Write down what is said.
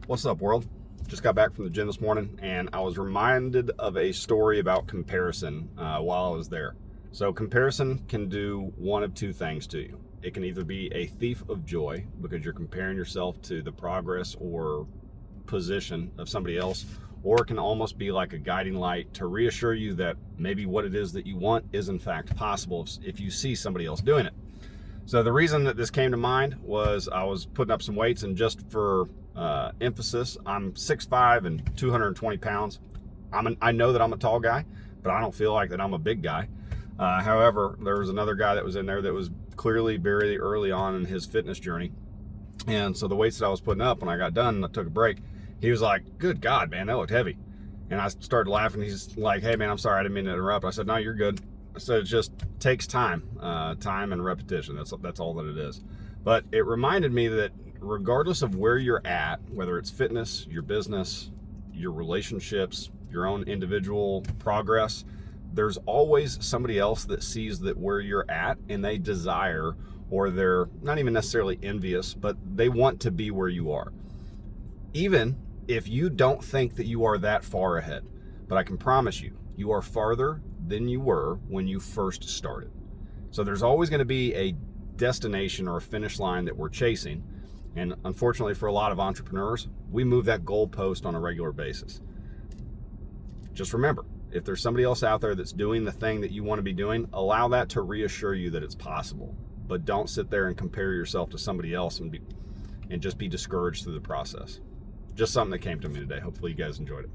What's up, world? Just got back from the gym this morning and I was reminded of a story about comparison while I was there. So comparison can do one of two things to you. It can either be a thief of joy because you're comparing yourself to the progress or position of somebody else, or it can almost be like a guiding light to reassure you that maybe what it is that you want is in fact possible if you see somebody else doing it. So the reason that this came to mind was I was putting up some weights, and just for emphasis, I'm 6'5" and 220 pounds. I know that I'm a tall guy, but I don't feel like that I'm a big guy. However, there was another guy that was in there that was clearly very early on in his fitness journey. And so the weights that I was putting up, when I got done and I took a break, he was like, "Good God, man, that looked heavy." And I started laughing. He's like, "Hey, man, I'm sorry, I didn't mean to interrupt." I said, "No, you're good." So it just takes time and repetition. That's all that it is. But it reminded me that regardless of where you're at, whether it's fitness, your business, your relationships, your own individual progress, there's always somebody else that sees that where you're at and they desire, or they're not even necessarily envious, but they want to be where you are. Even if you don't think that you are that far ahead, but I can promise you, you are farther than you were when you first started. So there's always going to be a destination or a finish line that we're chasing. And unfortunately for a lot of entrepreneurs, we move that goalpost on a regular basis. Just remember, if there's somebody else out there that's doing the thing that you want to be doing, allow that to reassure you that it's possible. But don't sit there and compare yourself to somebody else and just be discouraged through the process. Just something that came to me today. Hopefully you guys enjoyed it.